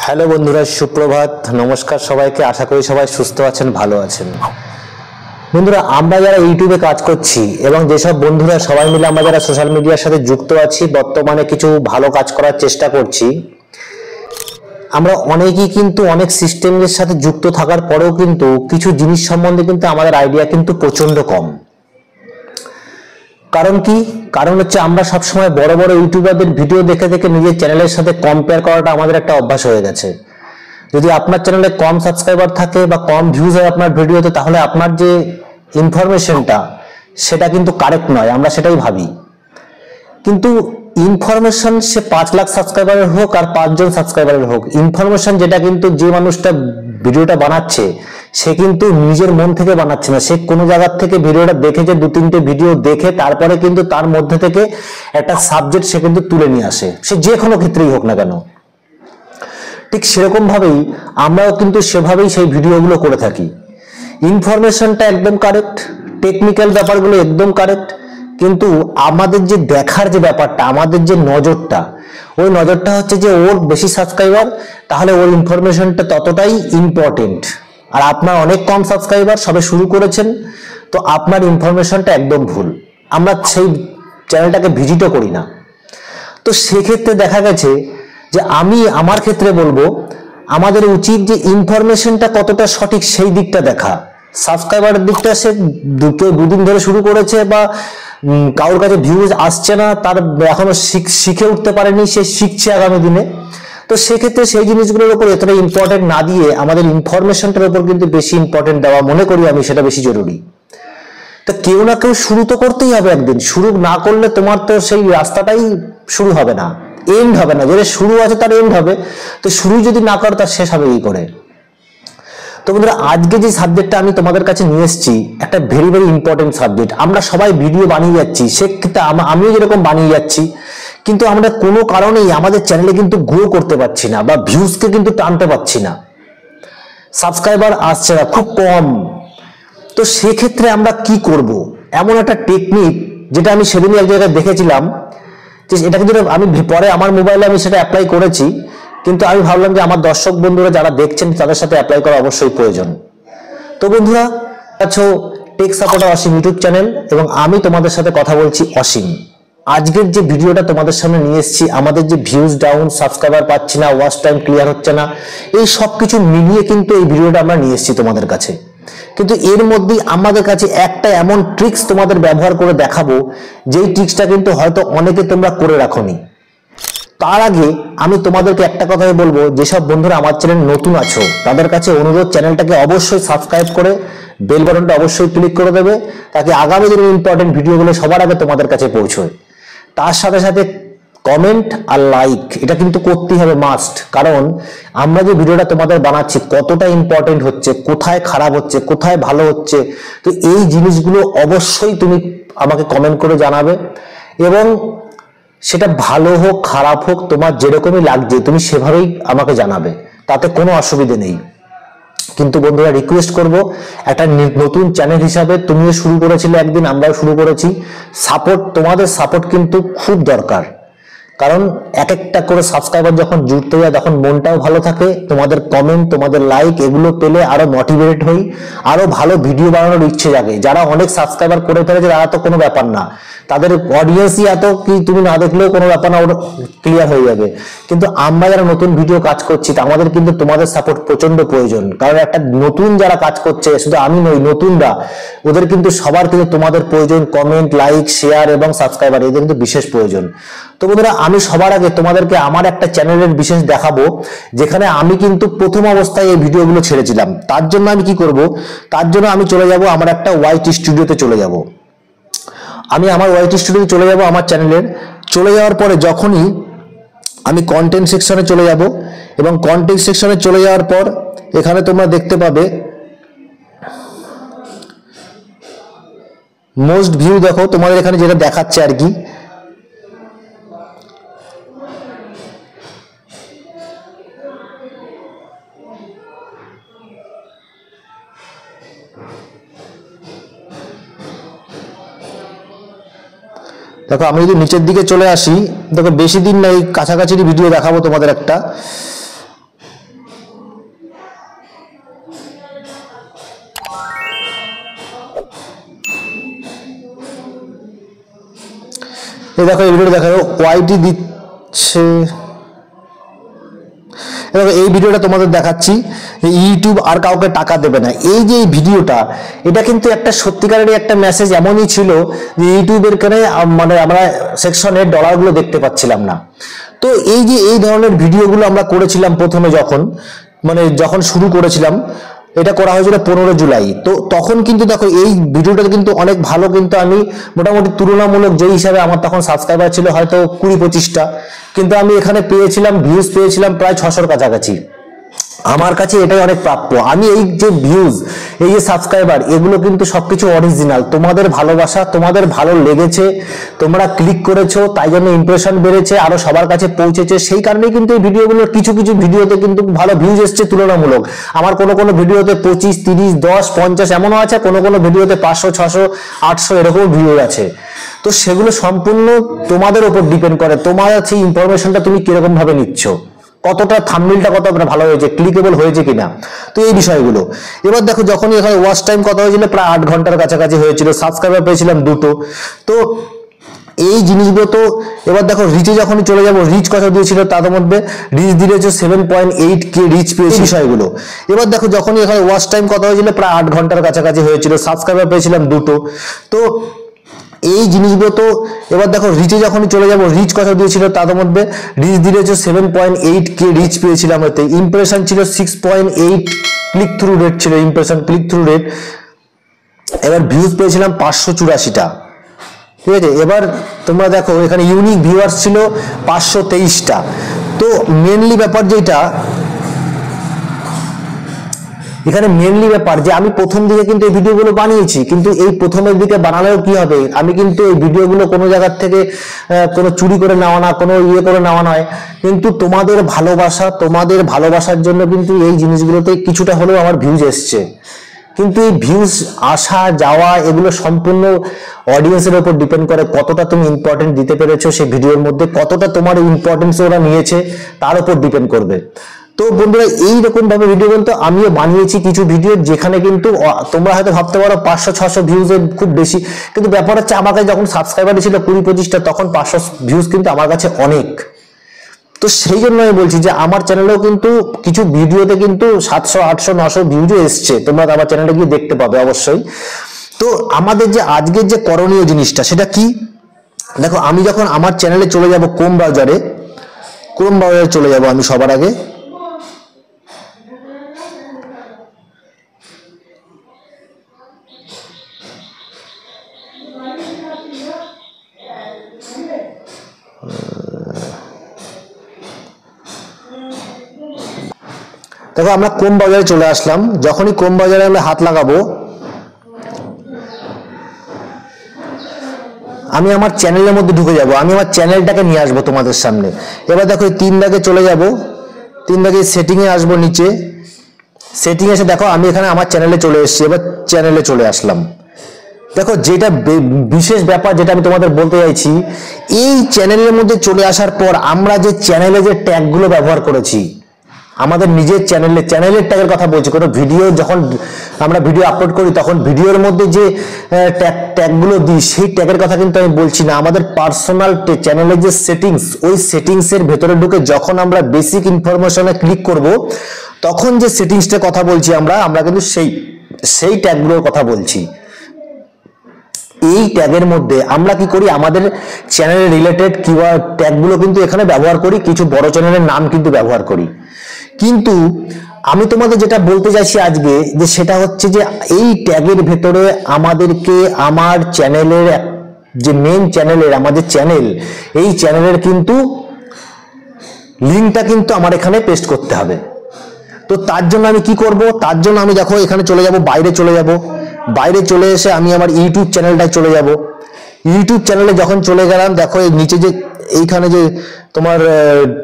Hello বন্ধুরা, সুপ্রভাত, নমস্কার সবাইকে। আশা করি সবাই সুস্থ আছেন, ভালো আছেন। বন্ধুরা, আমরা যারা ইউটিউবে কাজ করছি এবং যেসব বন্ধুরা সবাই মিলে আমরা যারা সোশ্যাল মিডিয়ার সাথে যুক্ত আছি, বর্তমানে কিছু ভালো কাজ করার চেষ্টা করছি, আমরা অনেকেই কিন্তু অনেক সিস্টেমের সাথে যুক্ত থাকার পরেও কিন্তু কিছু জিনিস সম্বন্ধে কিন্তু আমাদের আইডিয়া কিন্তু প্রচন্ড কম। কারণ কি? কারণ হচ্ছে আমরা সবসময় বড় বড় ইউটিউবারদের ভিডিও দেখে দেখে নিজের চ্যানেলের সাথে কম্পেয়ার করাটা আমাদের একটা অভ্যাস হয়ে গেছে। যদি আপনার চ্যানেলে কম সাবস্ক্রাইবার থাকে বা কম ভিউজ হয় আপনার ভিডিওতে, তাহলে আপনার যে ইনফরমেশনটা সেটা কিন্তু কারেক্ট নয়, আমরা সেটাই ভাবি। কিন্তু ইনফরমেশন সে 5 লাখ সাবস্ক্রাইবারের হোক আর 5 জন সাবস্ক্রাইবারের হোক, ইনফরমেশন যেটা কিন্তু যে মানুষটা ভিডিওটা বানাচ্ছে সে কিন্তু নিজের মন থেকে বানাচ্ছে না। সে কোনো জায়গার থেকে ভিডিওটা দেখেছে, 2-3টে ভিডিও দেখে তারপরে কিন্তু তার মধ্যে থেকে একটা সাবজেক্ট সে কিন্তু তুলে নিয়ে আসে, সে যে কোনো ক্ষেত্রেই হোক না কেন। ঠিক সেরকম ভাবেই আমরাও কিন্তু সেভাবেই সেই ভিডিওগুলো করে থাকি। ইনফরমেশনটা একদম কারেক্ট, টেকনিক্যাল ব্যাপারগুলো একদম কারেক্ট, কিন্তু আমাদের যে দেখার যে ব্যাপারটা, আমাদের যে নজরটা, ওই নজরটা হচ্ছে যে ওর বেশি সাবস্ক্রাইবার, তাহলে ওর ইনফরমেশনটা ততটাই ইম্পর্টেন্ট। আর আপনার অনেক কম সাবস্ক্রাইবার, সবে শুরু করেছেন, তো আপনার ইনফরমেশনটা একদম ভুল। আমরা সেই চ্যানেলটাকে ভিজিটও করি না। তো সেক্ষেত্রে দেখা গেছে যে আমি আমার ক্ষেত্রে বলবো, আমাদের উচিত যে ইনফরমেশনটা কতটা সঠিক সেই দিকটা দেখা। সাবস্ক্রাইবারের দিকটা সে দুদিন ধরে শুরু করেছে বা কারোর কাছে ভিউজ আসছে না, তার এখনো শিখে উঠতে পারেনি, সে শিখছে আগামী দিনে। তো সেক্ষেত্রে সেই জিনিসগুলোর উপর এতটা ইম্পর্টেন্ট না দিয়ে আমাদের ইনফরমেশনটার উপর কিন্তু বেশি ইম্পর্টেন্ট দেওয়া মনে করি আমি, সেটা বেশি জরুরি। তো কেউ না কেউ শুরু তো করতেই হবে একদিন। শুরু না করলে তোমার তো সেই রাস্তাটাই শুরু হবে না, এন্ড হবে না। যেটা শুরু আছে তার এন্ড হবে, তো শুরু যদি না করে তার শেষ হবে কি করে? তো বন্ধুরা, আজকে যে সাবজেক্টটা আমি তোমাদের কাছে নিয়ে এসেছি, একটা ভেরি ভেরি ইম্পর্টেন্ট সাবজেক্ট। আমরা সবাই ভিডিও বানিয়ে যাচ্ছি, সেক্ষেত্রে আমিও যেরকম বানিয়ে যাচ্ছি, কিন্তু আমরা কোনো কারণেই আমাদের চ্যানেলে কিন্তু গ্রো করতে পারছি না বা ভিউজকে কিন্তু টানতে পারছি না, সাবস্ক্রাইবার আসছে না, খুব কম। তো সেক্ষেত্রে আমরা কি করব? এমন একটা টেকনিক যেটা আমি সেদিনই এক জায়গায় দেখেছিলাম, যে এটা কিন্তু আমি পরে আমার মোবাইলে আমি সেটা অ্যাপ্লাই করেছি, কিন্তু আমি ভাবলাম যে আমার দর্শক বন্ধুরা যারা দেখছেন তাদের সাথে অ্যাপ্লাই করা অবশ্যই প্রয়োজন। তো বন্ধুরা, আছো টেক সাপোর্টার অসীম ইউটিউব চ্যানেল, এবং আমি তোমাদের সাথে কথা বলছি অসীম। আজকের যে ভিডিওটা তোমাদের সামনে নিয়ে এসেছি, আমাদের যে ভিউজ ডাউন, সাবস্ক্রাইবার পাচ্ছি না, ওয়াচ টাইম ক্লিয়ার হচ্ছে না, এই সব কিছু মিলিয়ে কিন্তু এই ভিডিওটা আমরা নিয়ে এসেছি তোমাদের কাছে। কিন্তু এর মধ্যেই আমাদের কাছে একটা এমন ট্রিক্স তোমাদের ব্যবহার করে দেখাবো, যেই ট্রিক্সটা কিন্তু হয়তো অনেকে তোমরা করে রাখোনি। তার আগে আমি তোমাদেরকে একটা কথাই বলবো, যেসব বন্ধুরা আমার চ্যানেল নতুন আছো তাদের কাছে অনুরোধ, চ্যানেলটাকে অবশ্যই সাবস্ক্রাইব করে বেল বাটনটা অবশ্যই ক্লিক করে দেবে, তাকে আগামী দিনের ইম্পর্টেন্ট ভিডিওগুলো সবার আগে তোমাদের কাছে পৌঁছয়। তার সাথে সাথে কমেন্ট আর লাইক এটা কিন্তু করতেই হবে, মাস্ট। কারণ আমরা যে ভিডিওটা তোমাদের বানাচ্ছি কতটা ইম্পর্টেন্ট হচ্ছে, কোথায় খারাপ হচ্ছে, কোথায় ভালো হচ্ছে, তো এই জিনিসগুলো অবশ্যই তুমি আমাকে কমেন্ট করে জানাবে। এবং সেটা ভালো হোক খারাপ হোক, তোমার যেরকমই লাগছে তুমি সেভাবেই আমাকে জানাবে, তাতে কোনো অসুবিধে নেই। কিন্তু বন্ধুরা, রিকোয়েস্ট করব, একটা নতুন চ্যানেল হিসাবে তুমিও শুরু করেছিলে একদিন, আমরাও শুরু করেছি, সাপোর্ট, তোমাদের সাপোর্ট কিন্তু খুব দরকার। কারণ এক একটা করে সাবস্ক্রাইবার যখন জুড়তে যায় তখন মনটাও ভালো থাকে। তোমাদের কমেন্ট, তোমাদের লাইক এগুলো পেলে আরো মোটিভেট হই, আরো ভালো ভিডিও বানানোর ইচ্ছে জাগে। যারা অনেক সাবস্ক্রাইবার করে ফেলেছে তারা তো কোনো ব্যাপার না, তাদের অডিয়েন্সই এত কি তুমি না দেখলেও কোনো ব্যাপার না, ওটা ক্লিয়ার হয়ে যাবে। কিন্তু আমরা যারা নতুন ভিডিও কাজ করছি, আমাদের কিন্তু তোমাদের সাপোর্ট প্রচন্ড প্রয়োজন। কারণ একটা নতুন যারা কাজ করছে, শুধু আমি নই, নতুনরা, ওদের কিন্তু সবার কিন্তু তোমাদের প্রয়োজন। কমেন্ট, লাইক, শেয়ার এবং সাবস্ক্রাইবার এদের কিন্তু বিশেষ প্রয়োজন। তো বন্ধুরা, আমি সবার আগে তোমাদেরকে আমার একটা চ্যানেলের বিশেষ দেখাবো, যেখানে আমি কিন্তু প্রথম অবস্থায় এই ভিডিওগুলো ছেড়েছিলাম। তার জন্য আমি কি করব? তার জন্য আমি চলে যাব আমার একটা ওয়াইটি স্টুডিওতে চলে যাব। আমি আমার ওয়াইটি স্টুডিওতে চলে যাব, আমার চ্যানেলের। চলে যাওয়ার পরে যখনই আমি কন্টেন্ট সেকশনে চলে যাব, এবং কন্টেন্ট সেকশনে চলে যাওয়ার পর এখানে তোমরা দেখতে পাবে মোস্ট ভিউ। দেখো তোমাদের এখানে যেটা দেখাচ্ছে আর কি, দেখো আমি যদি নিচের দিকে চলে আসি, দেখো বেশি দিন নাই, কাছাকাছি ভিডিও দেখাবো তোমাদের একটা। এই দেখো এই ভিডিওটা দেখো ওয়াইটি দিচ্ছে, এই ভিডিওটা তোমাদের দেখাচ্ছি, ইউটিউব আর কাউকে টাকা দেবে না। এই যে এই ভিডিওটা, এটা কিন্তু একটা সত্যিকারেরই একটা মেসেজ এমনই ছিল যে ইউটিউবের কানে মানে আমরা সেকশনে ডলারগুলো দেখতে পাচ্ছিলাম না। তো এই যে এই ধরনের ভিডিওগুলো আমরা করেছিলাম প্রথমে যখন শুরু করেছিলাম, এটা করা হয়েছিল 15 জুলাই। তো তখন কিন্তু দেখো এই ভিডিওটা কিন্তু অনেক ভালো, কিন্তু আমি মোটামুটি তুলনামূলক যে হিসাবে আমার তখন সাবস্ক্রাইবার ছিল হয়তো 20-25টা, কিন্তু আমি এখানে পেয়েছিলাম ভিউজ পেয়েছিলাম প্রায় 600-র কাছাকাছি। আমার কাছে এটাই অনেক প্রাপ্য। আমি এই যে ভিউজ, এই যে সাবস্ক্রাইবার, এগুলো কিন্তু সবকিছু অরিজিনাল, তোমাদের ভালোবাসা, তোমাদের ভালো লেগেছে, তোমরা ক্লিক করেছো, তাই জন্য ইমপ্রেশন বেড়েছে, আরো সবার কাছে পৌঁছেছে। সেই কারণেই কিন্তু এই ভিডিওগুলো কিছু কিছু ভিডিওতে কিন্তু ভালো ভিউজ এসছে তুলনামূলক। আমার কোনো কোনো ভিডিওতে 25, 30, 10, 50 এমনও আছে, কোনো কোনো ভিডিওতে 500, 600, 800 এরকম ভিউ আছে। তো সেগুলো সম্পূর্ণ তোমাদের উপর ডিপেন্ড করে, তোমার সেই ইনফরমেশনটা তুমি কিরকম ভাবে নিচ্ছ, কতটা থাম্বনেইলটা কতটা ভালো হয়েছে, ক্লিকেবল হয়েছে কিনা, তো এই বিষয়গুলো। এবার দেখো যখনই এখানে ওয়াচ টাইম কত হয়েছিল, প্রায় 8 ঘন্টার কাছাকাছি হয়েছিল, সাবস্ক্রাইবার পেয়েছিলাম 2টো। তো এই জিনিসগুলো তো এবার দেখো রিচে যখনই চলে যাবো, রিচ কত দিয়েছিল, তার মধ্যে রিচ দিয়েছে 7.8K রিচ পেয়েছি বিষয়গুলো। এবার দেখো যখনই এখানে ওয়াচ টাইম কত হয়েছিল, প্রায় 8 ঘন্টার কাছাকাছি হয়েছিল, সাবস্ক্রাইবার পেয়েছিলাম 2টো। তো এই জিনিসগুলো তো এবার দেখো রিচে যখনই চলে যাবো, রিচ কত দিয়েছিল, তার মধ্যে রিচ দিয়েছে 7.8K রিচ পেয়েছিলাম, এতে ইমপ্রেশন ছিল 6.8, ক্লিক থ্রু রেট ছিল, ইমপ্রেশন ক্লিক থ্রু রেট। এবার ভিউজ পেয়েছিলাম 584টা, ঠিক আছে। এবার তোমরা দেখো এখানে ইউনিক ভিউয়ার্স ছিল 523টা। তো মেনলি ব্যাপার যেটা এখানে মেনলি ব্যাপার যে আমি প্রথম দিকে কিন্তু এই ভিডিওগুলো বানিয়েছি, কিন্তু এই প্রথমের দিকে বানালেও কি হবে, আমি কিন্তু এই ভিডিওগুলো কোনো জায়গার থেকে কোনো চুরি করে নেওয়া না, কোনো ইয়ে করে নেওয়া নয়, কিন্তু তোমাদের ভালোবাসার জন্য কিন্তু এই জিনিসগুলোতে কিছুটা হলেও আমার ভিউজ এসছে। কিন্তু এই ভিউজ আসা যাওয়া এগুলো সম্পূর্ণ অডিয়েন্সের উপর ডিপেন্ড করে, কতটা তুমি ইম্পর্টেন্ট দিতে পেরেছো সেই ভিডিওর মধ্যে, কতটা তোমার ইম্পর্টেন্স ওরা নিয়েছে তার উপর ডিপেন্ড করবে। তো বন্ধুরা এইরকম ভাবে ভিডিও বলতে আমিও বানিয়েছি কিছু ভিডিও, যেখানে কিন্তু তোমরা হয়তো ভাবতে পারো 500-600 ভিউজ খুব বেশি, কিন্তু ব্যাপার হচ্ছে আমার কাছে যখন সাবস্ক্রাইবার ছিল 20-25টা, তখন 500 ভিউজ কিন্তু আমার কাছে অনেক। তো সেই জন্য আমি বলছি যে আমার চ্যানেলেও কিন্তু কিছু ভিডিওতে কিন্তু 700, 800, 900 ভিউজ এসছে, তোমরা আমার চ্যানেলে গিয়ে দেখতে পাবে অবশ্যই। তো আমাদের যে আজকের যে করণীয় জিনিসটা সেটা কি, দেখো আমি যখন আমার চ্যানেলে চলে যাব ক্রোম ব্রাউজারে চলে যাব আমি সবার আগে। দেখো আমরা ক্রোম ব্রাউজারে চলে আসলাম, যখনই ক্রোম ব্রাউজারে আমরা হাত লাগাবো, আমি আমার চ্যানেলের মধ্যে ঢুকে যাব, আমি আমার চ্যানেলটাকে নিয়ে আসবো তোমাদের সামনে। এবার দেখো এই 3 দাগে চলে যাব, 3 দাগে সেটিংয়ে আসবো, নিচে সেটিং এসে দেখো আমি এখানে আমার চ্যানেলে চলে এসেছি। এবার চ্যানেলে চলে আসলাম। দেখো যেটা বিশেষ ব্যাপার যেটা আমি তোমাদের বলতে চাইছি, এই চ্যানেলের মধ্যে চলে আসার পর আমরা যে চ্যানেলে যে ট্যাগগুলো ব্যবহার করেছি, আমাদের নিজের চ্যানেলের ট্যাগের কথা বলছি, কোনো ভিডিও যখন আমরা ভিডিও আপলোড করি তখন ভিডিওর মধ্যে যে ট্যাগগুলো দিই সেই ট্যাগের কথা কিন্তু আমি বলছি না। আমাদের পার্সোনাল চ্যানেলের যে সেটিংস, ওই সেটিংসের ভেতরে ঢুকে যখন আমরা বেসিক ইনফরমেশনে ক্লিক করব, তখন যে সেটিংসটার কথা বলছি আমরা কিন্তু সেই ট্যাগগুলোর কথা বলছি। এই ট্যাগের মধ্যে আমরা কি করি, আমাদের চ্যানেল রিলেটেড কিওয়ার্ড ট্যাগগুলো কিন্তু এখানে ব্যবহার করি, কিছু বড় চ্যানেলের নাম কিন্তু ব্যবহার করি। কিন্তু আমি তোমাদের যেটা বলতে চাইছি আজকে, যে সেটা হচ্ছে যে এই ট্যাগের ভেতরে আমাদেরকে আমার চ্যানেলের যে মেইন চ্যানেলের আমাদের চ্যানেল, এই চ্যানেলের কিন্তু লিঙ্কটা কিন্তু আমার এখানে পেস্ট করতে হবে। তো তার জন্য আমি কি করব, তার জন্য আমি দেখো এখানে চলে যাব, বাইরে চলে এসে আমি আমার ইউটিউব চ্যানেলটায় চলে যাব। ইউটিউব চ্যানেলে যখন চলে গেলাম, দেখো এই নিচে যে এইখানে যে তোমার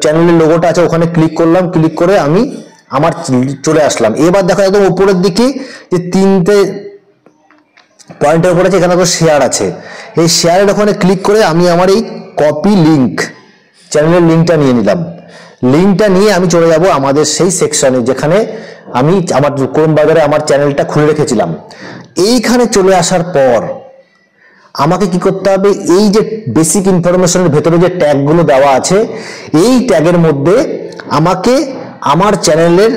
চ্যানেলের লোগোটা আছে ওখানে ক্লিক করলাম, ক্লিক করে আমি আমার চলে আসলাম। এবার দেখো একদম উপরের দিকে যে 3টে পয়েন্টের উপরে আছে, এখানে দেখো শেয়ার আছে, এই শেয়ারের ওখানে ক্লিক করে আমি আমার এই কপি লিঙ্ক চ্যানেলের লিঙ্কটা নিয়ে নিলাম। লিঙ্কটা নিয়ে আমি চলে যাব আমাদের সেই সেকশনে যেখানে আমি আমার ক্রোম ব্রাউজারে আমার চ্যানেলটা খুলে রেখেছিলাম। এইখানে চলে আসার পর আমাকে কি করতে হবে, এই যে বেসিক ইনফরমেশনের ভেতরে যে ট্যাগগুলো দেওয়া আছে, এই ট্যাগের মধ্যে আমাকে আমার চ্যানেলের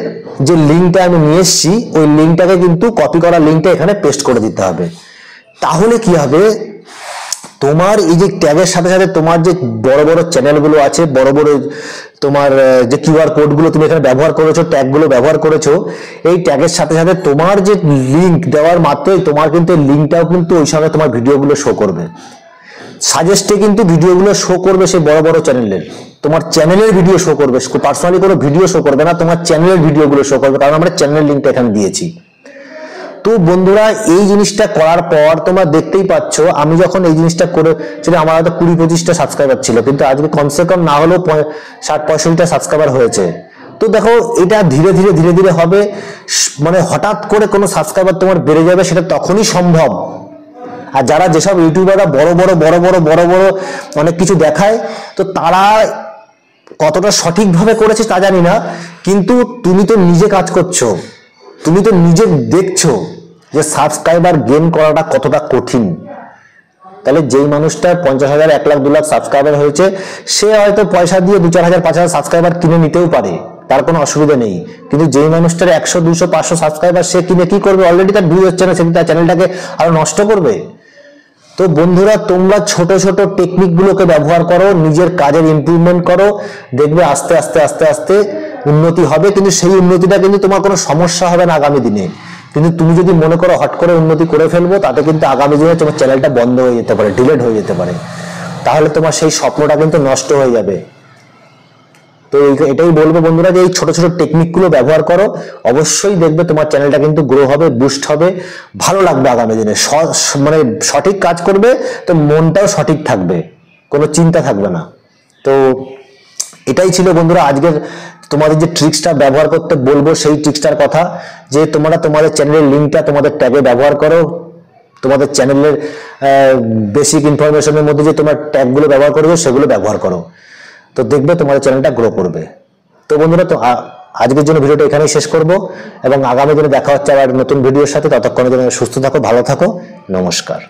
যে লিঙ্কটা আমি নিয়ে এসেছি ওই লিঙ্কটাকে কিন্তু কপি করা লিঙ্কটা এখানে পেস্ট করে দিতে হবে। তাহলে কি হবে, তোমার এই যে ট্যাগের সাথে সাথে তোমার যে বড় বড় চ্যানেলগুলো আছে, বড় বড় তোমার যে কিউআর কোডগুলো তুমি এখানে ব্যবহার করেছো, ট্যাগগুলো ব্যবহার করেছো, এই ট্যাগের সাথে সাথে তোমার যে লিঙ্ক দেওয়ার মাত্রই তোমার কিন্তু লিঙ্কটাও কিন্তু ওই সঙ্গে তোমার ভিডিওগুলো শো করবে। সাজেস্টে কিন্তু ভিডিওগুলো শো করবে সেই বড় বড় চ্যানেলের, তোমার চ্যানেলের ভিডিও শো করবে, পার্সোনালি কোনো ভিডিও শো করবে না, তোমার চ্যানেলের ভিডিওগুলো শো করবে, কারণ আমরা চ্যানেলের লিঙ্কটা এখানে দিয়েছি। তো বন্ধুরা এই জিনিসটা করার পর তোমরা দেখতেই পাচ্ছ, আমি যখন এই জিনিসটা করে সেটা আমার হয়তো 20-25টা সাবস্ক্রাইবার ছিল, কিন্তু আজকে কমসে কম না হলেও 60-65টা সাবস্ক্রাইবার হয়েছে। তো দেখো এটা ধীরে ধীরে ধীরে ধীরে হবে, মানে হঠাৎ করে কোনো সাবস্ক্রাইবার তোমার বেড়ে যাবে সেটা তখনই সম্ভব। আর যারা যেসব ইউটিউবাররা বড় বড় বড় বড় বড় বড় অনেক কিছু দেখায়, তো তারা কতটা সঠিকভাবে করেছে তা জানি না, কিন্তু তুমি তো নিজে কাজ করছো, তুমি তো নিজে দেখছো যে সাবস্ক্রাইবার গেইন করাটা কতটা কঠিন। তাহলে যেই মানুষটার 50,000, 1 লাখ, 2 লাখ সাবস্ক্রাইবার হয়েছে, সে হয়তো পয়সা দিয়ে 2-4 হাজার 5 হাজার সাবস্ক্রাইবার কিনে নিতেও পারে, তার কোনো অসুবিধা নেই। কিন্তু যেই মানুষটার 100, 200, 500 সাবস্ক্রাইবার, সে কিনে কি করবে, অলরেডি তার ভিউ হচ্ছে না, সে তার চ্যানেলটাকে আরো নষ্ট করবে। তো বন্ধুরা তোমরা ছোট ছোট টেকনিক গুলোকে ব্যবহার করো, নিজের কাজের ইমপ্রুভমেন্ট করো, দেখবে আস্তে আস্তে আস্তে আস্তে উন্নতি হবে। কিন্তু সেই উন্নতিটা কিন্তু তোমার কোনো সমস্যা হবে না আগামী দিনে। কিন্তু তুমি যদি মনে করো হট করে উন্নতি করে ফেলবো, তাতে কিন্তু আগামী দিনে তোমার চ্যানেলটা বন্ধ হয়ে যেতে পারে, ডিলিট হয়ে যেতে পারে, তাহলে তোমার সেই স্বপ্নটা কিন্তু নষ্ট হয়ে যাবে। তো এটাই বলবো বন্ধুরা যে এই ছোট ছোট টেকনিক গুলো ব্যবহার করো, অবশ্যই দেখবে তোমার চ্যানেলটা কিন্তু গ্রো হবে, বুস্ট হবে, ভালো লাগবে আগামী দিনে। মানে সঠিক কাজ করবে তো মনটাও সঠিক থাকবে, কোনো চিন্তা থাকবে না। তো এটাই ছিল বন্ধুরা আজকের তোমাদের যে ট্রিক্সটা ব্যবহার করতে বলবো, সেই ট্রিক্সটার কথা, যে তোমরা তোমাদের চ্যানেলের লিঙ্কটা তোমাদের ট্যাগে ব্যবহার করো, তোমাদের চ্যানেলের বেসিক ইনফরমেশনের মধ্যে যে তোমার ট্যাগগুলো ব্যবহার করবে সেগুলো ব্যবহার করো, তো দেখবে তোমাদের চ্যানেলটা গ্রো করবে। তো বন্ধুরা তো আজকের জন্য ভিডিওটা এখানেই শেষ করব, এবং আগামী দিনে দেখা হচ্ছে আবার নতুন ভিডিওর সাথে। ততক্ষণের জন্য সুস্থ থাকো, ভালো থাকো, নমস্কার।